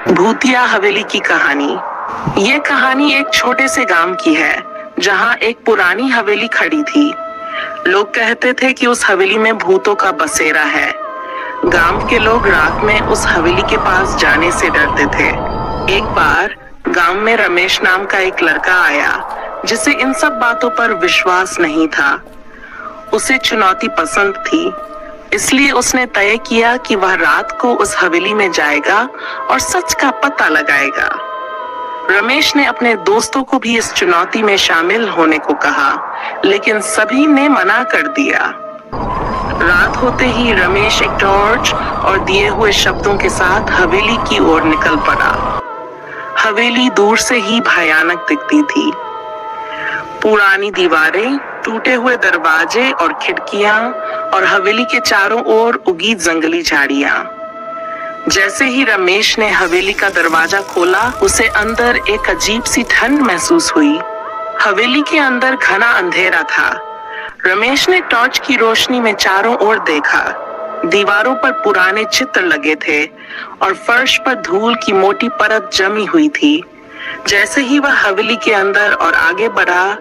भूतिया हवेली की कहानी। ये कहानी एक छोटे से गांव की है जहां एक पुरानी हवेली खड़ी थी। लोग कहते थे कि उस हवेली में भूतों का बसेरा है। गांव के लोग रात में उस हवेली के पास जाने से डरते थे। एक बार गांव में रमेश नाम का एक लड़का आया जिसे इन सब बातों पर विश्वास नहीं था। उसे चुनौती पसंद थी, इसलिए उसने तय किया कि वह रात को उस हवेली में जाएगा और सच का पता लगाएगा। रमेश ने अपने दोस्तों को भी इस चुनौती में शामिल होने को कहा, लेकिन सभी ने मना कर दिया। रात होते ही रमेश एक टॉर्च और दिए हुए शब्दों के साथ हवेली की ओर निकल पड़ा। हवेली दूर से ही भयानक दिखती थी। पुरानी दीवारें, टूटे हुए दरवाजे और खिड़कियां और हवेली के चारों ओर उगी जंगली झाड़ियां। जैसे ही रमेश ने हवेली का दरवाजा खोला, उसे अंदर एक अजीब सी ठंड महसूस हुई। हवेली के अंदर घना अंधेरा था। रमेश ने टॉर्च की रोशनी में चारों ओर देखा। दीवारों पर पुराने चित्र लगे थे और फर्श पर धूल की मोटी परत जमी हुई थी। जैसे ही वह हवेली के अंदर और आगे बढ़ा,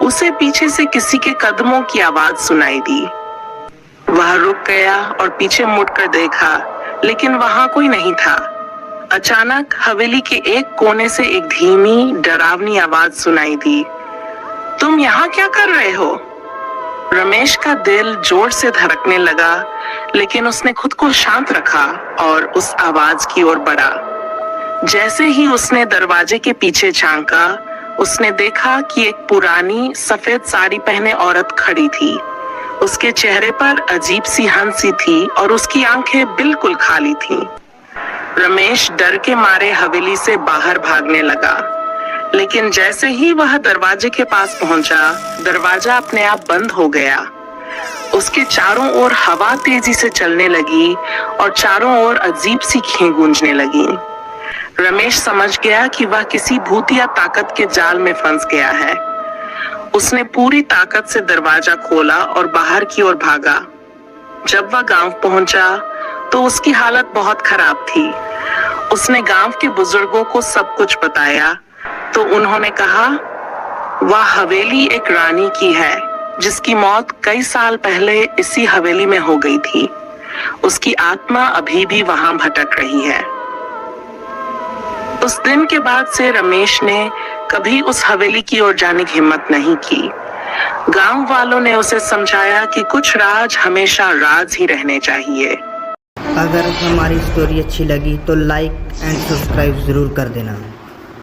उसे पीछे से किसी के कदमों की आवाज सुनाई दी। वह रुक गया और पीछे मुड़कर देखा, लेकिन वहां कोई नहीं था। अचानक हवेली के एक कोने से एक धीमी, डरावनी आवाज सुनाई दी। तुम यहाँ क्या कर रहे हो? रमेश का दिल जोर से धड़कने लगा, लेकिन उसने खुद को शांत रखा और उस आवाज की ओर बढ़ा। जैसे ही उसने दरवाजे के पीछे झांका, उसने देखा कि एक पुरानी सफेद साड़ी पहने औरत खड़ी थी। उसके चेहरे पर अजीब सी हंसी थी और उसकी आंखें बिल्कुल खाली थीं। रमेश डर के मारे हवेली से बाहर भागने लगा, लेकिन जैसे ही वह दरवाजे के पास पहुंचा, दरवाजा अपने आप बंद हो गया। उसके चारों ओर हवा तेजी से चलने लगी और चारों ओर अजीब सी खीं गूंजने लगी। रमेश समझ गया कि वह किसी भूतिया ताकत के जाल में फंस गया है। उसने पूरी ताकत से दरवाजा खोला और बाहर की ओर भागा। जब वह गांव पहुंचा तो उसकी हालत बहुत खराब थी। उसने गांव के बुजुर्गों को सब कुछ बताया तो उन्होंने कहा, वह हवेली एक रानी की है जिसकी मौत कई साल पहले इसी हवेली में हो गई थी। उसकी आत्मा अभी भी वहां भटक रही है। उस दिन के बाद से रमेश ने कभी उस हवेली की ओर जाने की हिम्मत नहीं की। गांव वालों ने उसे समझाया कि कुछ राज हमेशा राज ही रहने चाहिए। अगर हमारी स्टोरी अच्छी लगी तो लाइक एंड सब्सक्राइब ज़रूर कर देना।